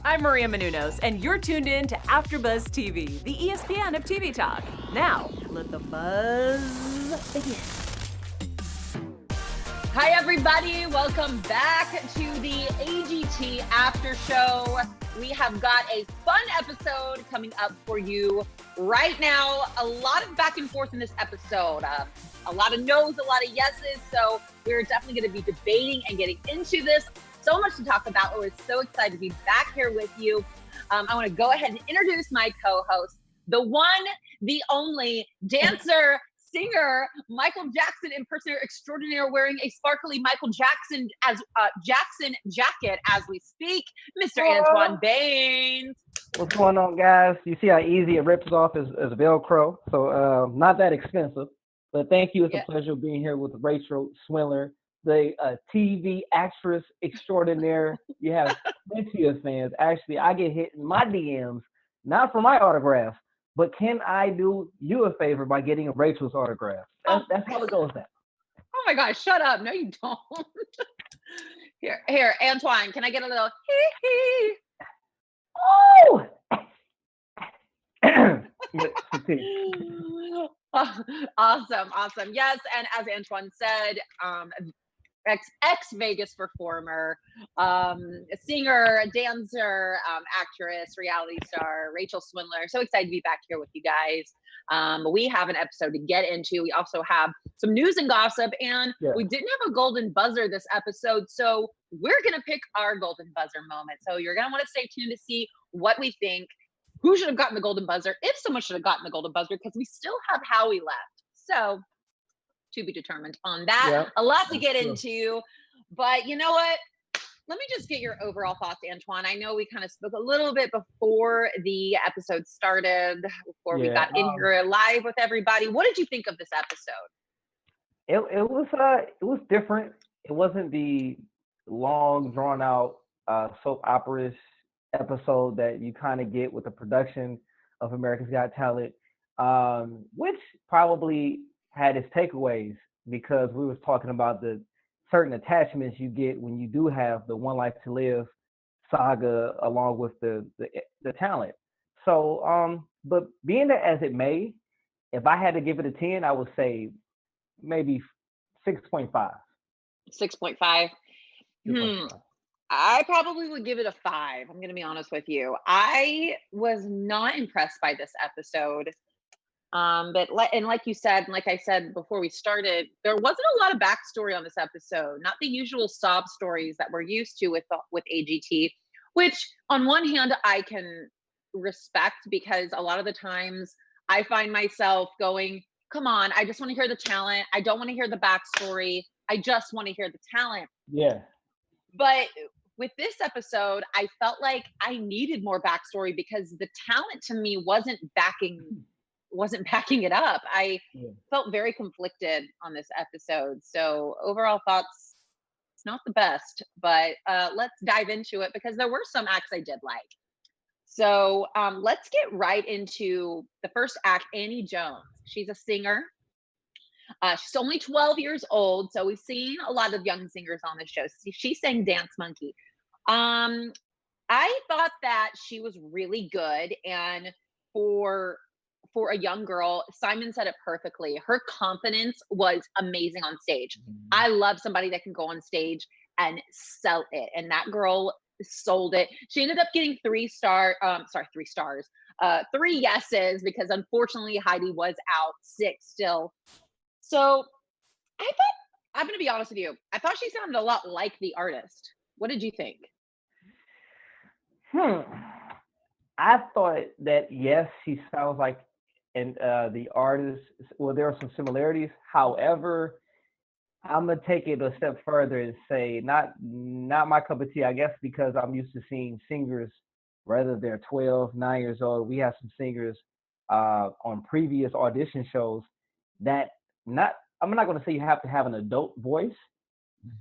I'm Maria Menounos, and you're tuned in to AfterBuzz TV, the ESPN of TV talk. Now, let the buzz begin. Hi, everybody. Welcome back to the AGT After Show. We have got a fun episode coming up for you right now. A lot of back and forth in this episode. A lot of no's, a lot of yeses. So we're definitely going to be debating and getting into this. So much to talk about. We're so excited to be back here with you. I want to go ahead and introduce my co-host, the one, the only dancer, singer, Michael Jackson impersonator extraordinaire, wearing a sparkly Michael Jackson jacket as we speak, Mr. Antoine Baynes. What's going on, guys? You see how easy it rips off as Velcro, so not that expensive. But thank you. It's a pleasure being here with Rachel Swindler, the TV actress extraordinaire. You have plenty of fans. Actually, I get hit in my DMs, not for my autograph, but can I do you a favor by getting Rachel's autograph? That's how it goes now. Oh my gosh, shut up. No, you don't. Here, Antoine, can I get a little hee hee? Awesome. Yes, and as Antoine said, ex-Vegas performer, singer, dancer, actress, reality star, Rachel Swindler. So excited to be back here with you guys. We have an episode to get into. We also have some news and gossip, and we didn't have a golden buzzer this episode, so we're going to pick our golden buzzer moment. So you're going to want to stay tuned to see what we think, who should have gotten the golden buzzer, if someone should have gotten the golden buzzer, because we still have Howie left. So to be determined on that. Yep. A lot to get into, but you know what? Let me just get your overall thoughts, Antoine. I know we kind of spoke a little bit before the episode started, before we got in here live with everybody. What did you think of this episode? It was different. It wasn't the long, drawn out soap opera-ish episode that you kind of get with the production of America's Got Talent, which probably had its takeaways, because we was talking about the certain attachments you get when you do have the One Life to Live saga along with the talent. So, but being that as it may, if I had to give it a 10, I would say maybe 6.5. 6.5. I probably would give it a 5. I'm going to be honest with you. I was not impressed by this episode. But like you said, and like I said before we started, there wasn't a lot of backstory on this episode. Not the usual sob stories that we're used to with AGT, which on one hand I can respect, because a lot of the times I find myself going, come on, I just want to hear the talent. I don't want to hear the backstory. I just want to hear the talent. Yeah. But with this episode, I felt like I needed more backstory, because the talent to me wasn't backing it up. I felt very conflicted on this episode. So overall thoughts, it's not the best, but let's dive into it, because there were some acts I did like. So let's get right into the first act. Annie Jones, she's a singer. She's only 12 years old. So we've seen a lot of young singers on this show. She sang Dance Monkey. I thought that she was really good. And for a young girl, Simon said it perfectly. Her confidence was amazing on stage. I love somebody that can go on stage and sell it. And that girl sold it. She ended up getting 3 yeses, because unfortunately Heidi was out sick still. So I thought, I'm going to be honest with you, I thought she sounded a lot like the artist. What did you think? I thought that, yes, she sounds like the artist. Well, there are some similarities. However, I'm gonna take it a step further and say not my cup of tea. I guess because I'm used to seeing singers, whether they're 12, 9 years old. We have some singers on previous audition shows that I'm not gonna say you have to have an adult voice,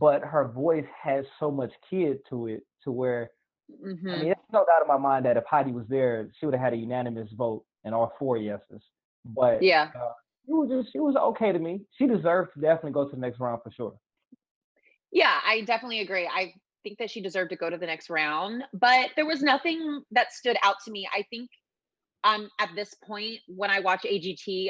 but her voice has so much kid to it to where I mean, there's no doubt in my mind that if Heidi was there, she would have had a unanimous vote and all 4 yeses. But it was okay to me. She deserved to definitely go to the next round for sure. Yeah, I definitely agree. think that she deserved to go to the next round, but there was nothing that stood out to me. I think at this point when I watch AGT,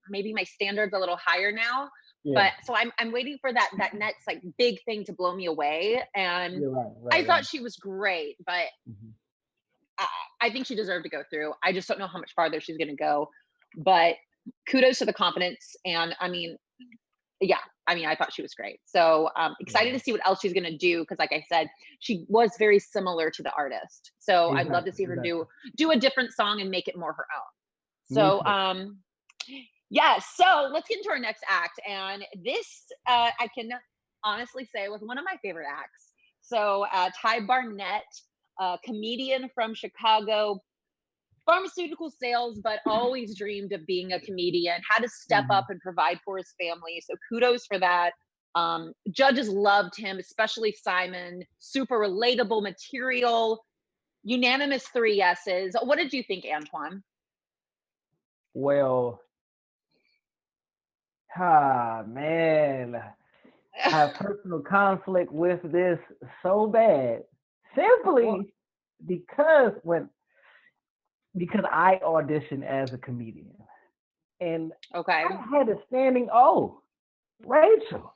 maybe my standards a little higher now. Yeah. But so I'm waiting for that next like big thing to blow me away. And Right, I thought she was great, but Mhm. I think she deserved to go through. I just don't know how much farther she's going to go. But kudos to the confidence. And I mean, yeah, I mean, I thought she was great. So excited to see what else she's going to do. Cause like I said, she was very similar to the artist. So I'd love to see her do a different song and make it more her own. So yeah, so let's get into our next act. And this, I can honestly say was one of my favorite acts. So Ty Barnett, a comedian from Chicago, pharmaceutical sales, but always dreamed of being a comedian, had to step up and provide for his family. So kudos for that. Judges loved him, especially Simon. Super relatable material. Unanimous 3 yeses. What did you think, Antoine? Well, man, I have personal conflict with this so bad, simply because I auditioned as a comedian, and okay, I had a standing O. Rachel,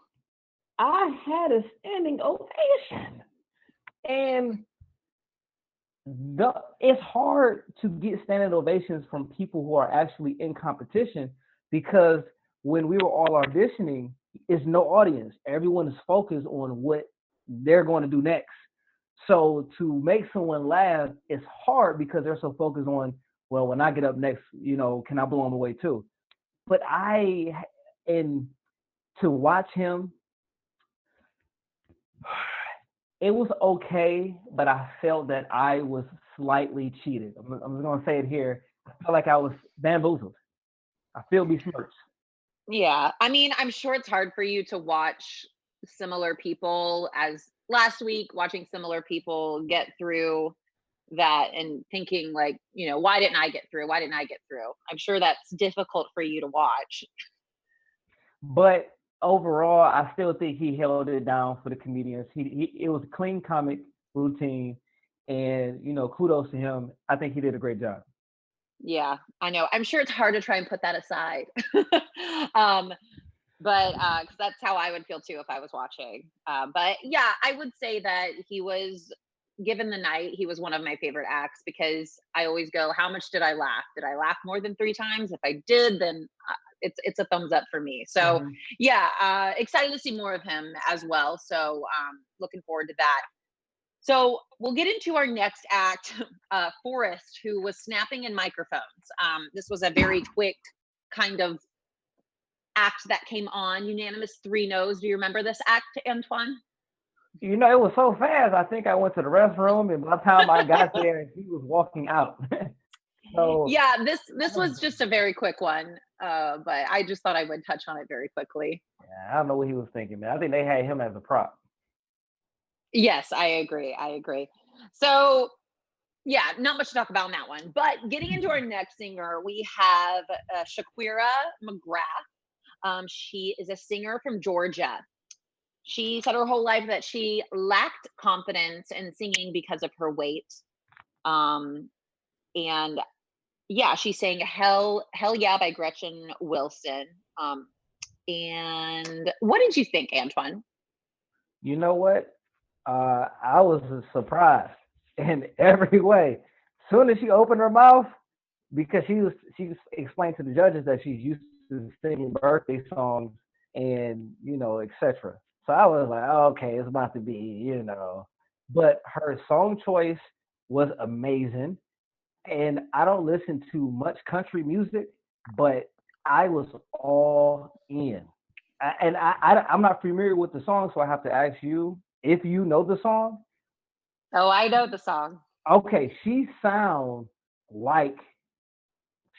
I had a standing ovation, and it's hard to get standing ovations from people who are actually in competition, because when we were all auditioning, it's no audience. Everyone is focused on what they're going to do next. So to make someone laugh is hard because they're so focused on, well, when I get up next, can I blow them away too? But to watch him, it was okay, but I felt that I was slightly cheated. I'm going to say it here. I felt like I was bamboozled. I feel besmirched. Yeah, I mean, I'm sure it's hard for you to watch similar people as last week, watching similar people get through that and thinking like, why didn't I get through? Why didn't I get through? I'm sure that's difficult for you to watch. But overall, I still think he held it down for the comedians. It was a clean comic routine, and kudos to him. I think he did a great job. Yeah, I know. I'm sure it's hard to try and put that aside. But because that's how I would feel too if I was watching. But yeah, I would say that he was, given the night, he was one of my favorite acts, because I always go, how much did I laugh? Did I laugh more than 3 times? If I did, then it's a thumbs up for me. So yeah, excited to see more of him as well. So looking forward to that. So we'll get into our next act, Forrest, who was snapping in microphones. This was a very quick kind of act that came on. Unanimous 3 no's. Do you remember this act, Antoine? It was so fast. I think I went to the restroom, and by the time I got there, he was walking out. So yeah, this was just a very quick one, but I just thought I would touch on it very quickly. Yeah, I don't know what he was thinking, man. I think they had him as a prop. Yes, I agree. So yeah, not much to talk about on that one. But getting into our next singer, we have Shakira Mcgrath. She is a singer from Georgia. She said her whole life that she lacked confidence in singing because of her weight. And yeah, she sang Hell Yeah by Gretchen Wilson. And what did you think, Antoine? You know what? I was surprised in every way. Soon as she opened her mouth, because she explained to the judges that she's used to singing birthday songs and etc. So I was like, oh, okay, it's about to be, But her song choice was amazing, and I don't listen to much country music, but I was all in. I'm not familiar with the song, so I have to ask you if you know the song. Oh, I know the song. Okay, she sounds like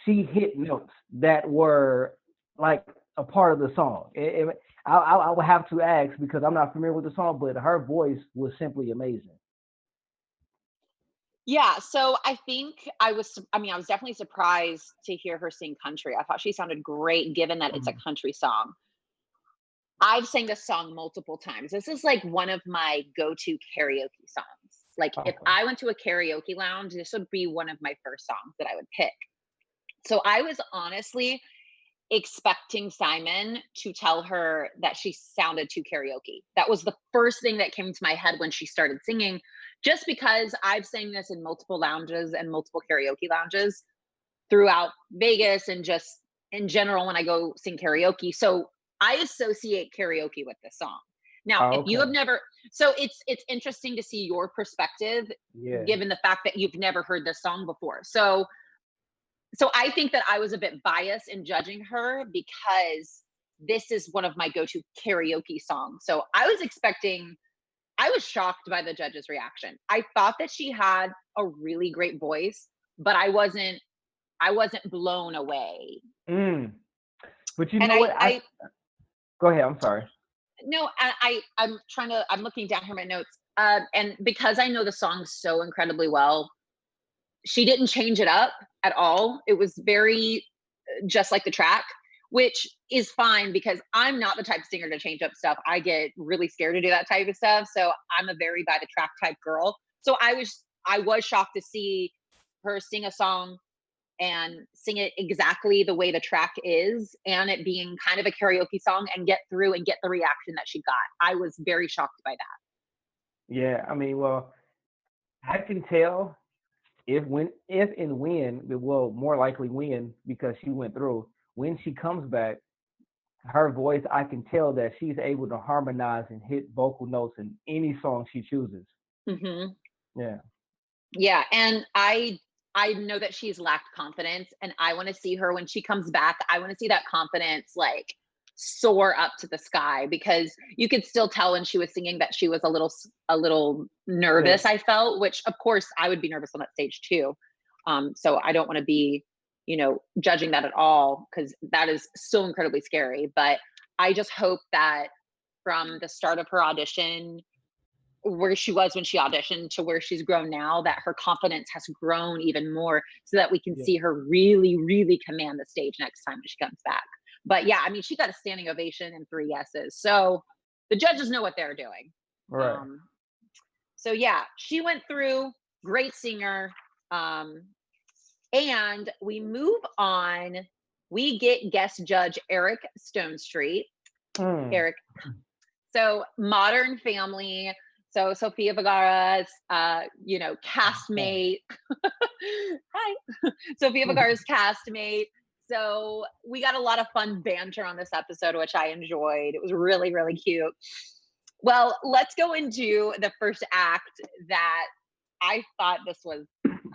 she hit notes that were like a part of the song. I would have to ask because I'm not familiar with the song, but her voice was simply amazing. Yeah, so I think I was definitely surprised to hear her sing country. I thought she sounded great given that it's a country song. I've sang this song multiple times. This is like one of my go-to karaoke songs. Like if Okay. I went to a karaoke lounge, this would be one of my first songs that I would pick. So I was honestly expecting Simon to tell her that she sounded too karaoke. That was the first thing that came to my head when she started singing, just because I've sang this in multiple lounges and multiple karaoke lounges throughout Vegas and just in general when I go sing karaoke. So I associate karaoke with this song. Now, if you have Okay. never, so it's interesting to see your perspective Yeah. given the fact that you've never heard this song before. So I think that I was a bit biased in judging her because this is one of my go-to karaoke songs. So I was shocked by the judges' reaction. I thought that she had a really great voice, but I wasn't blown away. Mm. But you And know what? Go ahead. I'm sorry. no, I'm looking down here my notes. And because I know the song so incredibly well, she didn't change it up at all. It was very just like the track, which is fine because I'm not the type of singer to change up stuff. I get really scared to do that type of stuff. So I'm a very by the track type girl. So I was shocked to see her sing a song and sing it exactly the way the track is and it being kind of a karaoke song and get through and get the reaction that she got. I was very shocked by that. Yeah. I mean, well, I can tell if and when, well, more likely when, because she went through. When she comes back, her voice, I can tell that she's able to harmonize and hit vocal notes in any song she chooses. Hmm. Yeah. Yeah, and I know that she's lacked confidence, and I want to see her when she comes back. I want to see that confidence like soar up to the sky because you could still tell when she was singing that she was a little Yeah. nervous. I felt, which of course I would be nervous on that stage too. So I don't want to be, judging that at all because that is so incredibly scary. But I just hope that from the start of her audition where she was when she auditioned to where she's grown now, that her confidence has grown even more so that we can Yeah. see her really, really command the stage next time when she comes back. But yeah, I mean, she got a standing ovation and 3 yeses. So the judges know what they're doing. Right. Um, so yeah, she went through, great singer. Um, and we move on. We get guest judge Eric Stonestreet. Mm. Eric, so Modern Family. So Sofia Vergara's, castmate. Hi, Sofia Vergara's castmate. So we got a lot of fun banter on this episode, which I enjoyed. It was really, really cute. Well, let's go into the first act that I thought this was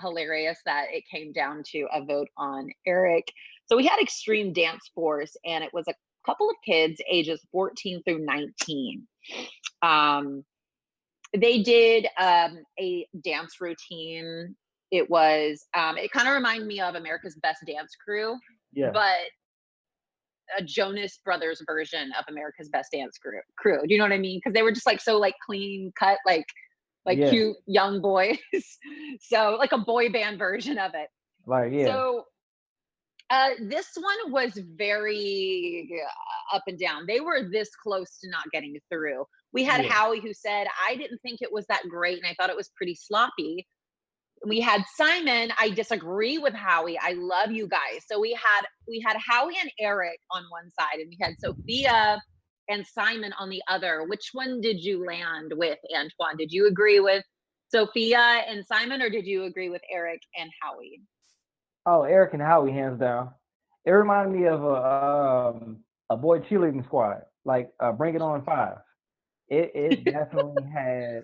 hilarious that it came down to a vote on Eric. So we had Extreme Dance Force, and it was a couple of kids ages 14 through 19. They did a dance routine. It kind of reminded me of America's Best Dance Crew, Yeah. but a Jonas Brothers version of America's Best Dance Crew. Do you know what I mean? Because they were just like so like clean cut, like Yeah. cute young boys. So like a boy band version of it. Like, yeah. So this one was very up and down. They were this close to not getting through. We had Yeah. Howie who said, I didn't think it was that great and I thought it was pretty sloppy. We had Simon. I disagree with Howie. I love you guys. So we had Howie and Eric on one side, and we had Sofia and Simon on the other. Which one did you land with, Antoine? Did you agree with Sofia and Simon, or did you agree with Eric and Howie? Oh, Eric and Howie, hands down. It reminded me of a boy cheerleading squad, like Bring It On 5. It definitely had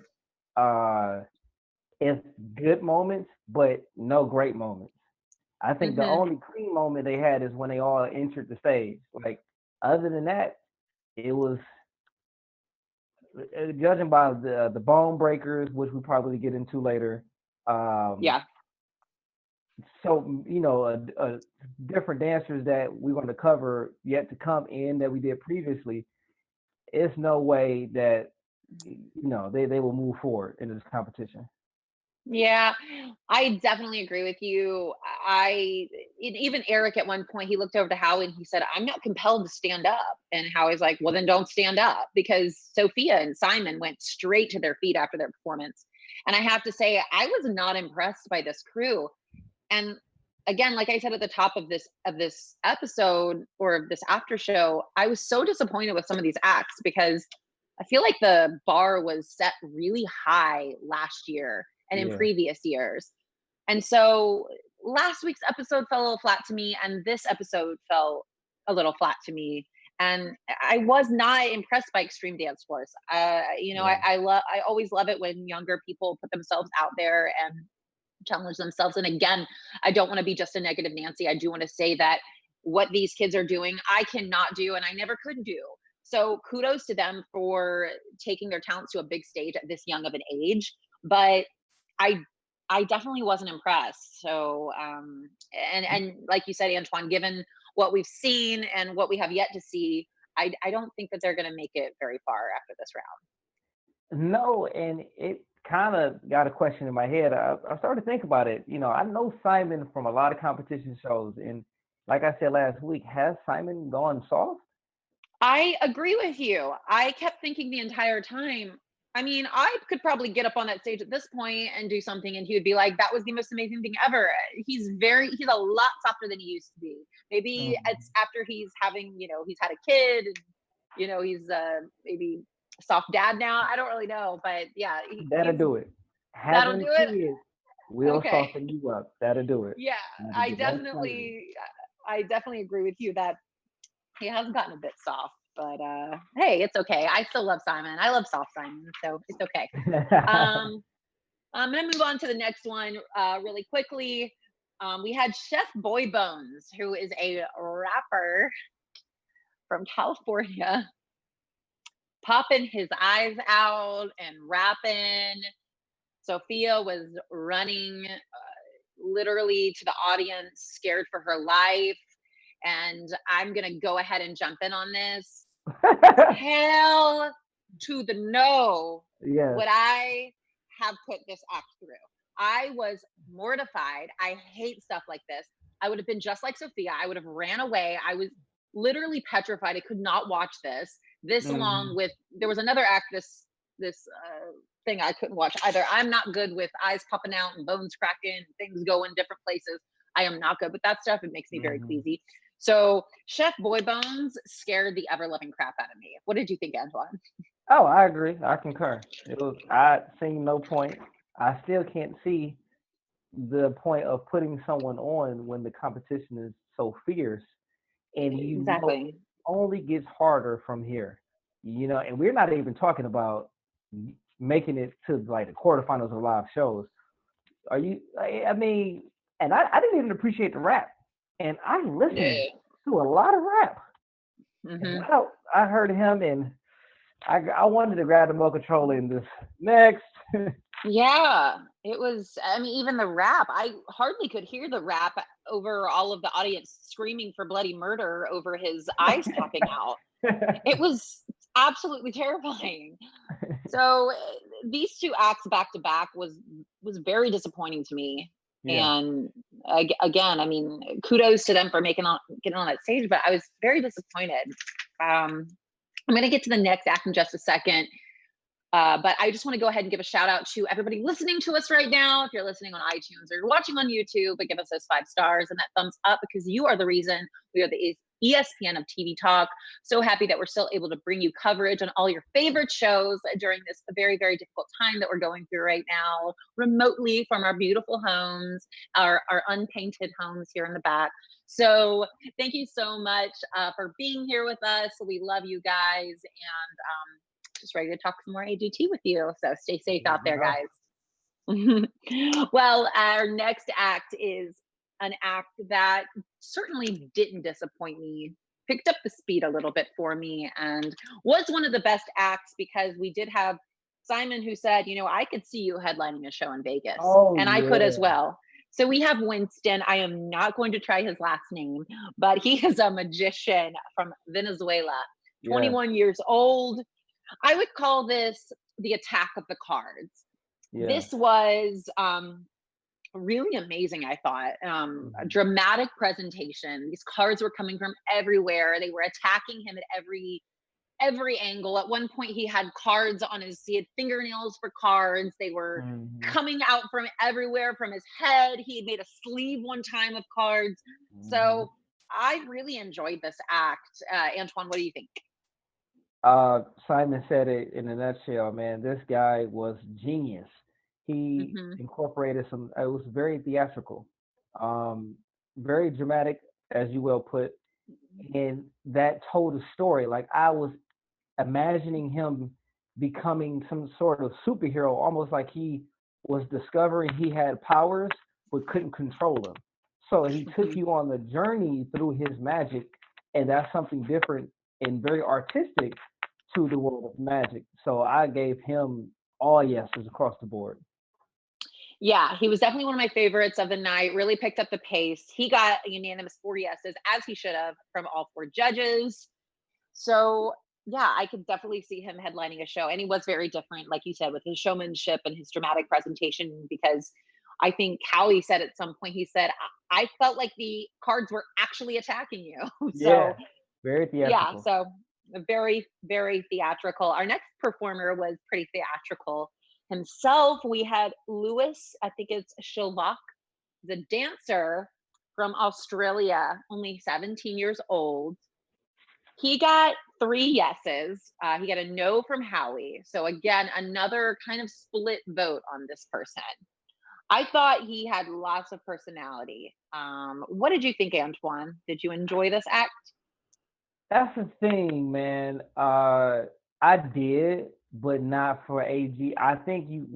its good moments, but no great moments. I think the Hmm. only clean moment they had is when they all entered the stage. Like other than that, it was judging by the bone breakers, which we probably get into later. Um, Yeah. so different dancers that we're going to cover yet to come in that we did previously. It's no way that they will move forward into this competition. Yeah, I definitely agree with you. Even Eric at one point, he looked over to Howie and he said, "I'm not compelled to stand up." And Howie's like, "Well, then don't stand up," because Sofia and Simon went straight to their feet after their performance. And I have to say, I was not impressed by this crew. And again, like I said at the top of this episode or of this after show, I was so disappointed with some of these acts because I feel like the bar was set really high last year and in Yeah. previous years. And so last week's episode fell a little flat to me, and this episode fell a little flat to me. And I was not impressed by Extreme Dance Force. Yeah. I always love it when younger people put themselves out there and challenge themselves. And again, I don't want to be just a negative Nancy. I do want to say that what these kids are doing, I cannot do, and I never could do. So kudos to them for taking their talents to a big stage at this young of an age. But I I definitely wasn't impressed. So and like you said, Antoine, given what we've seen and what we have yet to see, I don't think that they're gonna make it very far after this round. No, and it kind of got a question in my head. I started to think about it. I know Simon from a lot of competition shows, and like I said last week, has Simon gone soft? I agree with you. I kept thinking the entire time. I mean, I could probably get up on that stage at this point and do something, and he would be like, "That was the most amazing thing ever." He's a lot softer than he used to be. Maybe it's Mhm. after he's had a kid, and he's maybe a soft dad now. I don't really know, but yeah, That'll he's do it. that'll Having do it. kids will Okay, soften you up. That'll do it. yeah, You can I get more excited. definitely, I definitely agree with you that he has gotten a bit soft, but hey, it's okay. I still love Simon. I love soft Simon, so it's okay. Um, I'm gonna move on to the next one really quickly. We had Chef Boy Bones, who is a rapper from California, popping his eyes out and rapping. Sophia was running literally to the audience, scared for her life. And I'm gonna go ahead and jump in on this. Hell to the no Yes. would I have put this act through. I was mortified. I hate stuff like this. I would have been just like Sophia. I would have ran away. I was literally petrified. I could not watch this. This along Mhm. with there was another act this thing I couldn't watch either. I'm not good with eyes popping out and bones cracking and things going different places. I am not good with that stuff. It makes me very Mhm. queasy. So Chef Boy Bones scared the ever loving crap out of me. What did you think, Antoine? Oh, I agree. I concur. I seen no point. I still can't see the point of putting someone on when the competition is so fierce, and Exactly. it only gets harder from here. And we're not even talking about making it to like the quarterfinals of live shows. I mean, and I didn't even appreciate the rap, and I listened Yeah. to a lot of rap, and Hmm. I heard him, and I wanted to grab the remote controller and just next. Yeah, it was. I mean, even the rap, I hardly could hear the rap over all of the audience screaming for bloody murder over his eyes popping out. It was absolutely terrifying. So these two acts back to back was very disappointing to me. Yeah. And again, I mean, kudos to them for getting on that stage, but I was very disappointed. Um, I'm going to get to the next act in just a second. But I just want to go ahead and give a shout out to everybody listening to us right now. If you're listening on iTunes or you're watching on YouTube, but give us those 5 stars and that thumbs up because you are the reason we are the ESPN of TV talk. So happy that we're still able to bring you coverage on all your favorite shows during this very, very difficult time that we're going through right now, remotely from our beautiful homes, our unpainted homes here in the back. So thank you so much for being here with us. We love you guys. And just ready to talk some more AGT with you. So stay safe out there, Yeah. guys. Well, our next act is an act that certainly didn't disappoint me, picked up the speed a little bit for me, and was one of the best acts because we did have Simon who said, I could see you headlining a show in Vegas, Oh and I could as yeah. well. So we have Winston. I am not going to try his last name, but he is a magician from Venezuela, Yes. 21 years old. I would call this the attack of the cards. Yeah. This was really amazing, I thought. A dramatic presentation. These cards were coming from everywhere. They were attacking him at every angle. At one point he had he had fingernails for cards. They were coming out from everywhere, from his head. He made a sleeve one time of cards. So I really enjoyed this act. Antoine, what do you think? Simon said it in a nutshell, man. This guy was genius. He incorporated it was very theatrical, um, very dramatic, as you well put, and that told a story. Like I was imagining him becoming some sort of superhero, almost like he was discovering he had powers but couldn't control them. So he took you on the journey through his magic, and that's something different and very artistic to the world of magic. So I gave him all yeses across the board. Yeah, he was definitely one of my favorites of the night. Really picked up the pace. He got a unanimous 4 yeses, as he should have, from all 4 judges. So yeah, I could definitely see him headlining a show. And he was very different, like you said, with his showmanship and his dramatic presentation, because I think Howie said at some point, he said, I felt like the cards were actually attacking you. Yeah, So very yeah, theatrical. so very, very theatrical. Our next performer was pretty theatrical himself. We had Lewis, I think it's Shilvak, the dancer from Australia, only 17 years old. He got 3 yeses. He got a no from Howie. So again, another kind of split vote on this person. I thought he had lots of personality. What did you think, Antoine? Did you enjoy this act? That's the thing, man. I did, but not for AG. I think you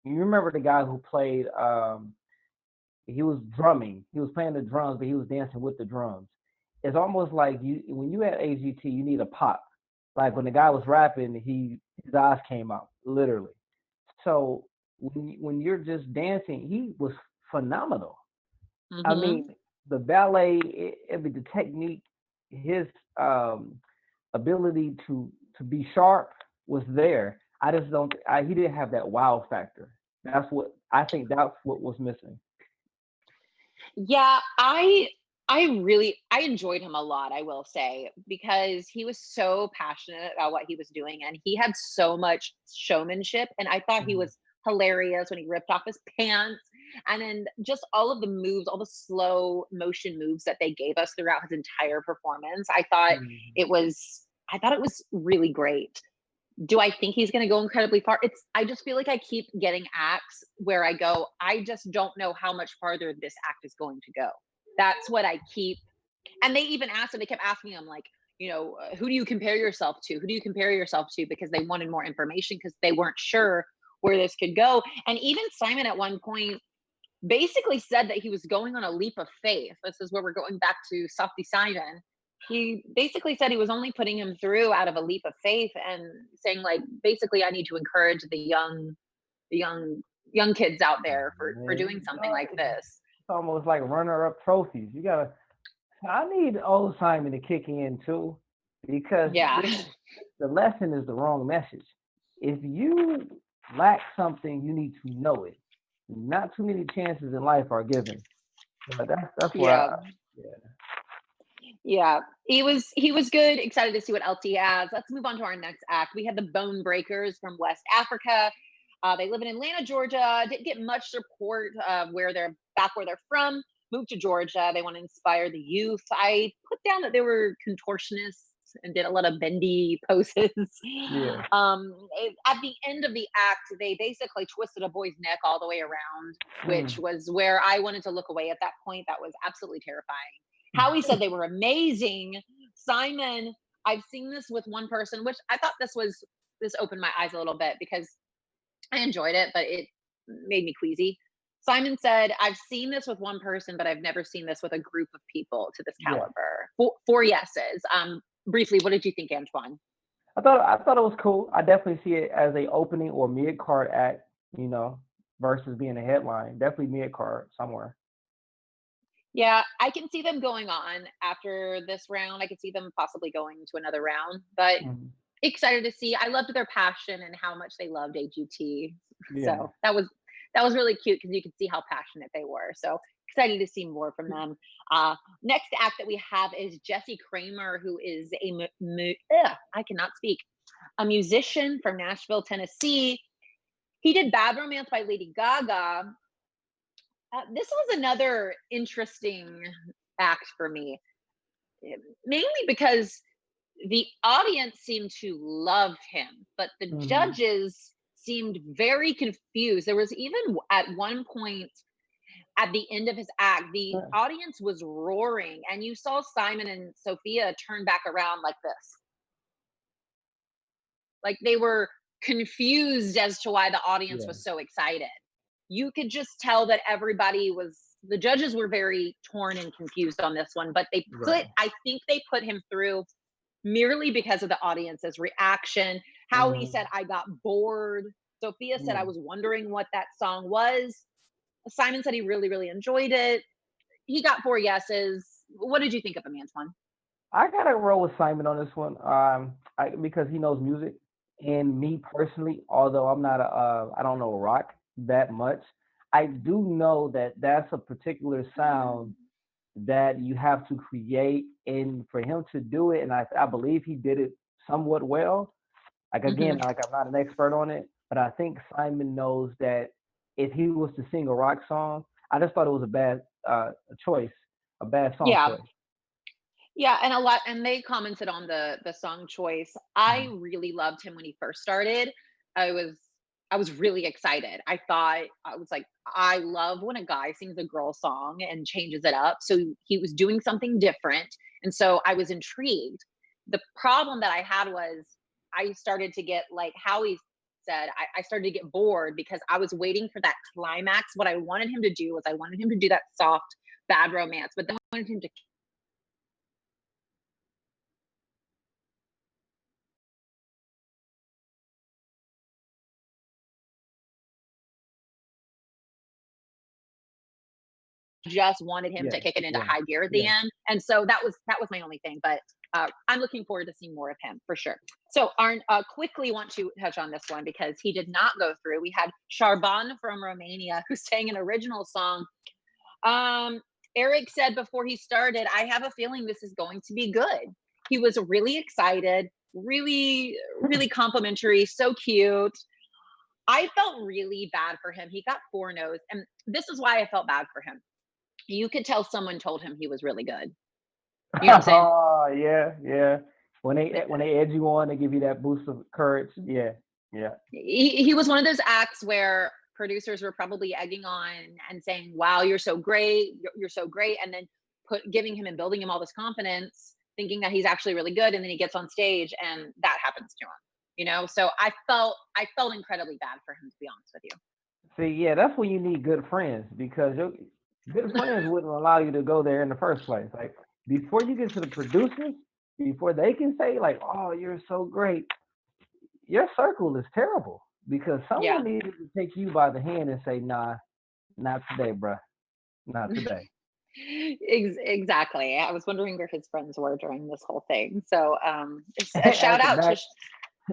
remember the guy who played he was drumming. He was playing the drums, but he was dancing with the drums. It's almost like you when you at AGT, you need a pop. Like when the guy was rapping, his eyes came out literally. So when you're just dancing, he was phenomenal. I Mm-hmm. mean, the ballet, I mean, the technique, his um, ability to be sharp was there. I just don't. He didn't have that wow factor. That's what I think. That's what was missing. Yeah, I enjoyed him a lot, I will say, because he was so passionate about what he was doing and he had so much showmanship. And I thought he Mhm. was hilarious when he ripped off his pants. And then just all of the moves, all the slow motion moves that they gave us throughout his entire performance. Mhm. I thought it was really great. Do I think he's going to go incredibly far? I just feel like I keep getting acts where I go, I just don't know how much farther this act is going to go. That's what I keep. And they even asked him, they kept asking him, like, who do you compare yourself to? Who do you compare yourself to? Because they wanted more information because they weren't sure where this could go. And even Simon at one point basically said that he was going on a leap of faith. This is where we're going back to Softy Simon. He basically said he was only putting him through out of a leap of faith and saying, like, basically, I need to encourage the young kids out there for doing Man, something like this. it's almost like runner-up trophies. You gotta. I need old Simon to kick in too, because Yeah. the lesson is the wrong message. If you lack something, you need to know it. Not too many chances in life are given. But that's where Yeah. yeah. Yeah. He was good. Excited to see what else he has. Let's move on to our next act. We had the Bone Breakers from West Africa. They live in Atlanta, Georgia. Didn't get much support where they're from. Moved to Georgia. They want to inspire the youth. I put down that they were contortionists and did a lot of bendy poses. Yeah. At the end of the act, they basically twisted a boy's neck all the way around, which Mm. was where I wanted to look away at that point. That was absolutely terrifying. Howie said they were amazing. Simon, I've seen this with one person, which I thought this opened my eyes a little bit because I enjoyed it, but it made me queasy. Simon said, I've seen this with one person, but I've never seen this with a group of people to this Yeah. caliber. Four yeses. Briefly, what did you think, Antoine? I thought it was cool. I definitely see it as a opening or mid card act, you know, versus being a headline. Definitely mid card somewhere. Yeah, I can see them going on after this round. I could see them possibly going to another round, but Mhm. excited to see. I loved their passion and how much they loved AGT. Yeah. So that was really cute because you could see how passionate they were. So excited to see more from them. Next act that we have is Jesse Kremer, who is I cannot speak, a musician from Nashville, Tennessee. He did Bad Romance by Lady Gaga. This was another interesting act for me, mainly because the audience seemed to love him, but the Mm-hmm. judges seemed very confused. There was even at one point at the end of his act, the audience was roaring, and you saw Simon and Sofia turn back around like this. Like they were confused as to why the audience Yeah. was so excited. You could just tell that the judges were very torn and confused on this one, but Right. I think they put him through merely because of the audience's reaction. Howie Mm-hmm. said, I got bored. Sophia said, Yeah. I was wondering what that song was. Simon said he really, really enjoyed it. He got 4 yeses. What did you think of him, Antoine? I gotta roll with Simon on this one. Because he knows music, and me personally, although I'm not I don't know rock that much, I do know that that's a particular sound that you have to create, and for him to do it, and I believe he did it somewhat well. Like Mm-hmm. again, like I'm not an expert on it, but I think Simon knows that if he was to sing a rock song, I just thought it was a bad choice, a bad song Yeah. choice. Yeah, and they commented on the song choice. I really loved him when he first started. I was I was really excited. I was like, I love when a guy sings a girl song and changes it up. So he was doing something different. And so I was intrigued. The problem that I had was I started to get, like Howie said, I started to get bored because I was waiting for that climax. What I wanted him to do was I wanted him to do that soft bad romance, but then I wanted him to just wanted him Yeah, to kick it into yeah, high gear at the yeah. end. And so that was my only thing. But I'm looking forward to seeing more of him for sure. So Arn, quickly want to touch on this one because he did not go through. We had Char Bond from Romania who sang an original song. Um, Eric said before he started, I have a feeling this is going to be good. He was really excited, really, really complimentary, so cute. I felt really bad for him. He got 4 no's, and this is why I felt bad for him. You could tell someone told him he was really good. You know what I'm saying? Oh yeah, yeah. When they edge you on, they give you that boost of courage. Yeah, yeah, He was one of those acts where producers were probably egging on and saying, "Wow, you're so great, you're so great," and then giving him and building him all this confidence, thinking that he's actually really good, and then he gets on stage and that happens to him. So I felt incredibly bad for him, to be honest with you. See, yeah, that's when you need good friends because your good friends wouldn't allow you to go there in the first place. Like before you get to the producers, before they can say like, "Oh, you're so great," your circle is terrible because Yeah. someone needed to take you by the hand and say, "Nah, not today, bruh, not today." Exactly. I was wondering where his friends were during this whole thing. So, a At shout the out to back,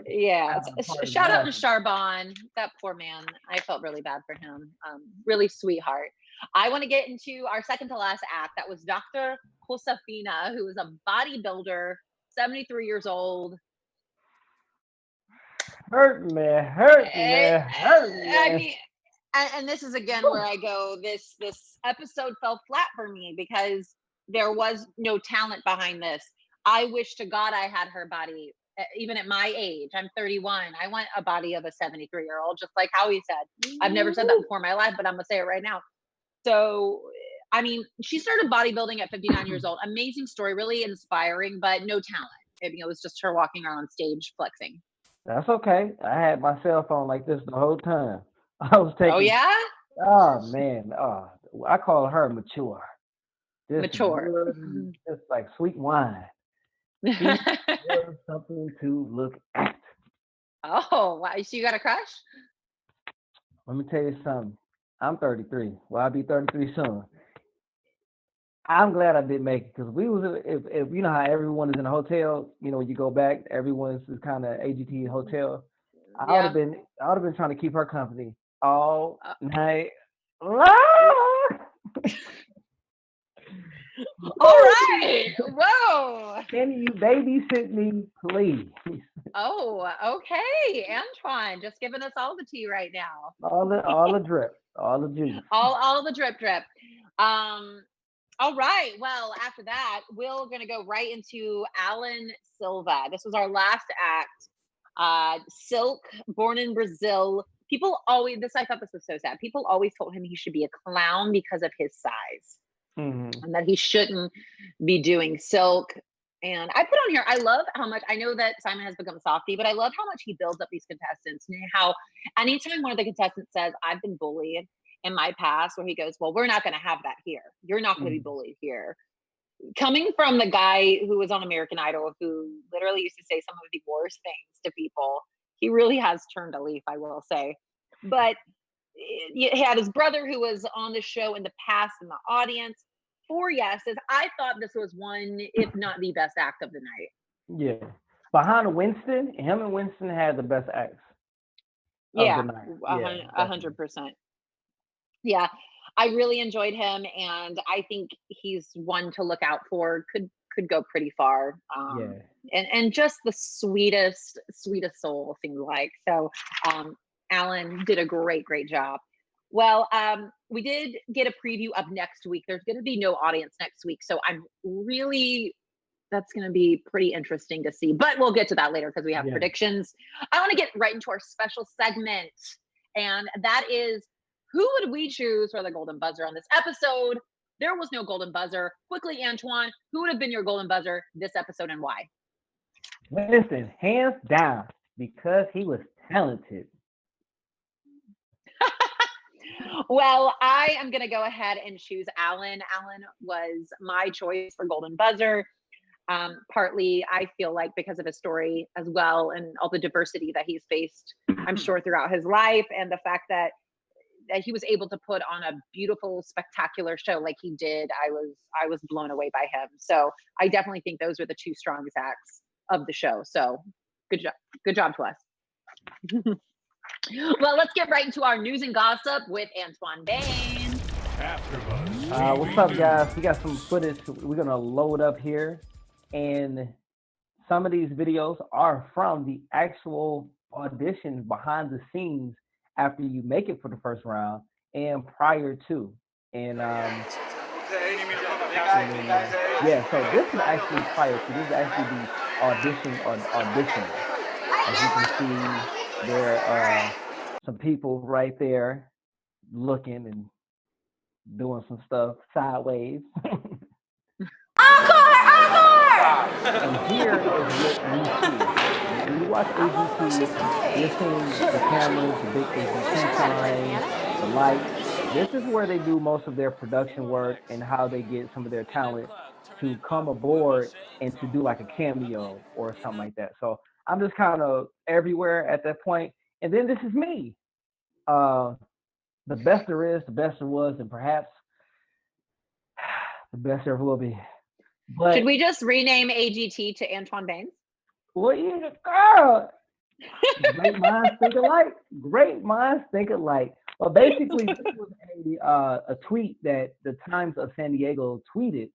yeah, after the party shout out to laughing. Char Bond. That poor man. I felt really bad for him. Really sweetheart. I want to get into our second to last act. That was Dr. Josefina, who is a bodybuilder, 73 years old. Hurt me, Eh, hurt I me. mean, and this is again where I go. This episode fell flat for me because there was no talent behind this. I wish to God I had her body. Even at my age, I'm 31. I want a body of a 73-year-old, just like Howie said. I've never said that Woo. before in my life, but I'm gonna say it right now. So, I mean, she started bodybuilding at 59 years old. Amazing story, really inspiring, but no talent. It was just her walking around on stage flexing. That's okay. I had my cell phone like this the whole time. I was Oh taking. yeah, Oh man. Oh, I call her mature. Just mature. good, just like sweet wine. She was something to look at. Oh, wow. So you got a crush? Let me tell you something. I'm 33. Well, I'll be 33 soon. I'm glad I didn't make it because we was if you know how everyone is in a hotel, when you go back, everyone's kind of AGT hotel. Yeah. I would have been trying to keep her company all Uh, night. all right. Whoa. Can you babysit me, please? Oh, okay. Antoine, just giving us all the tea right now. All the drip, all the juice. All the drip drip. Um, all right. Well, after that, we're gonna go right into Alan Silva. This was our last act. Silk, born in Brazil. People always I thought this was so sad. People always told him he should be a clown because of his size. Mm-hmm. And that he shouldn't be doing Silk. And I put on here, I love how much, I know that Simon has become a softie, but I love how much he builds up these contestants and how anytime one of the contestants says, I've been bullied in my past, where he goes, well, we're not going to have that here. You're not going to be bullied here. Coming from the guy who was on American Idol, who literally used to say some of the worst things to people, he really has turned a leaf, I will say. But he had his brother who was on the show in the past in the audience. 4 yeses. I thought this was one, if not the best act of the night. Yeah. Behind Winston, him and Winston had the best acts of the night. 100%. Yeah, I really enjoyed him, and I think he's one to look out for. Could go pretty far. And just the sweetest soul, seems like. So Alan did a great job. Well, we did get a preview of next week. There's going to be no audience next week, so that's going to be pretty interesting to see. But we'll get to that later because we have predictions. I want to get right into our special segment, and that is, who would we choose for the golden buzzer on this episode? There was no golden buzzer. Quickly, Antoine, who would have been your golden buzzer this episode and why? Winston, hands down, because he was talented. Well, I am going to go ahead and choose Alan. Alan was my choice for golden buzzer. Partly, I feel like because of his story as well and all the diversity that he's faced, I'm sure, throughout his life, and the fact that he was able to put on a beautiful, spectacular show like he did. I was blown away by him. So I definitely think those were the two strongest acts of the show. So good job to us. Well, let's get right into our news and gossip with Antoine Baynes. What's up, guys? We got some footage we're gonna load up here, and some of these videos are from the actual auditions behind the scenes after you make it for the first round and prior to. And so this is actually prior to. This is actually the audition. As you can see, there are some people right there looking and doing some stuff sideways. Encore! And here is what we see. When you watch AGT, you're seeing the cameras, the big AGT sign, the lights. This is where they do most of their production work and how they get some of their talent to come aboard and to do like a cameo or something like that. So I'm just kind of everywhere at that point. And then this is me. The best there is, the best there was, and perhaps the best there will be. But should we just rename AGT to Antoine Baynes? Well, yeah, girl. Great minds think alike. Great minds think alike. Well, basically, this was a tweet that the Times of San Diego tweeted.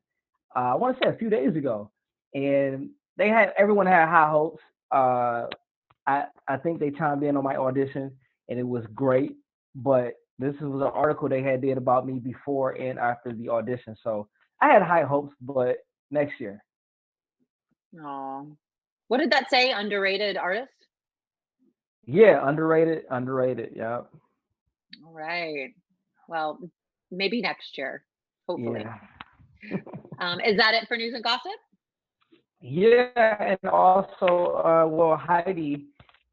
I want to say a few days ago, and everyone had high hopes. I think they chimed in on my audition, and it was great. But this was an article they had did about me before and after the audition, so I had high hopes. But next year. Oh, what did that say? Underrated artist? Yeah, underrated. Yeah. All right. Well, maybe next year, hopefully. Yeah. Is that it for news and gossip? Yeah, and also, Heidi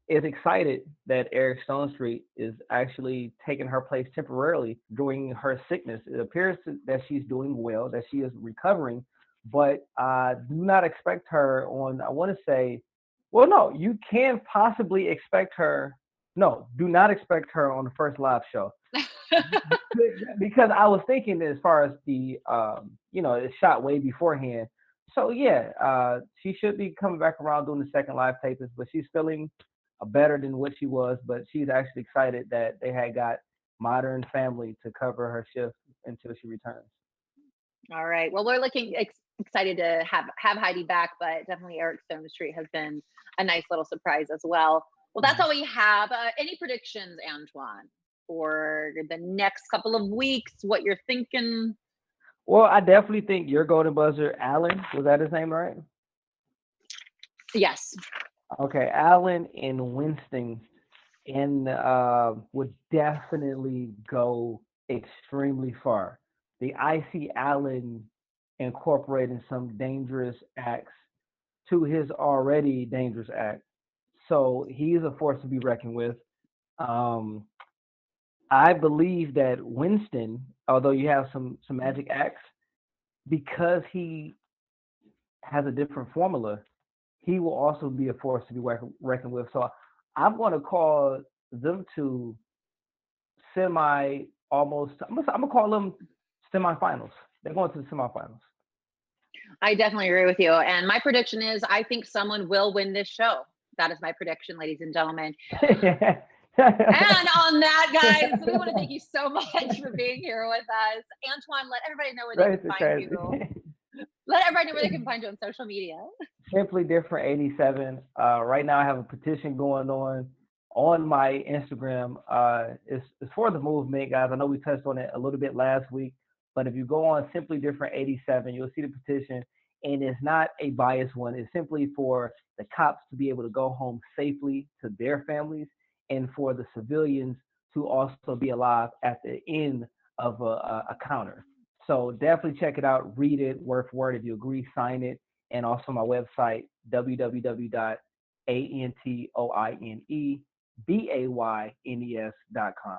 is excited that Eric Stonestreet is actually taking her place temporarily during her sickness. It appears that she's doing well, that she is recovering, but do not expect her on, I want to say, well, no, you can possibly expect her No, do not expect her on the first live show. Because I was thinking as far as the it's shot way beforehand. So yeah, she should be coming back around doing the second live tapings, but she's feeling better than what she was. But she's actually excited that they had got Modern Family to cover her shift until she returns. All right. Well, we're looking excited to have Heidi back, but definitely Eric Stonestreet has been a nice little surprise as well. Well, that's all we have. Any predictions, Antoine, for the next couple of weeks? What you're thinking? Well, I definitely think your golden buzzer, Alan, was that his name, right? Yes. Okay, Alan and Winston and would definitely go extremely far. I see Alan incorporating some dangerous acts to his already dangerous act. So he's a force to be reckoned with. Um, I believe that Winston, although you have some magic acts, because he has a different formula, he will also be a force to be reckoned with. So I'm going to call them to almost. I'm gonna call them semifinals. They're going to the semifinals. I definitely agree with you. And my prediction is I think someone will win this show. That is my prediction, ladies and gentlemen. And on that, guys, we want to thank you so much for being here with us. Antoine, let everybody know where they can find you. Let everybody know where they can find you on social media. Simply Different 87. Right now I have a petition going on my Instagram. It's for the movement, guys. I know we touched on it a little bit last week, but if you go on Simply Different 87, you'll see the petition. And it's not a biased one. It's simply for the cops to be able to go home safely to their families and for the civilians to also be alive at the end of a counter. So definitely check it out, read it word for word. If you agree, sign it. And also my website, www.antoinebaynes.com.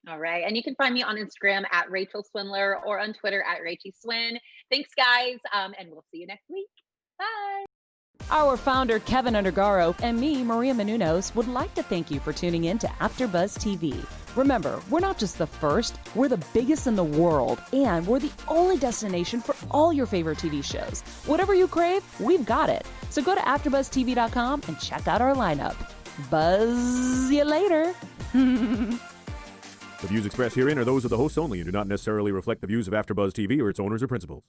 All right. And you can find me on Instagram at Rachel Swindler or on Twitter at Rachie Swin. Thanks, guys. And we'll see you next week. Bye. Our founder, Keven Undergaro, and me, Maria Menounos, would like to thank you for tuning in to AfterBuzz TV. Remember, we're not just the first, we're the biggest in the world, and we're the only destination for all your favorite TV shows. Whatever you crave, we've got it. So go to AfterBuzzTV.com and check out our lineup. Buzz you later. The views expressed herein are those of the hosts only and do not necessarily reflect the views of AfterBuzz TV or its owners or principals.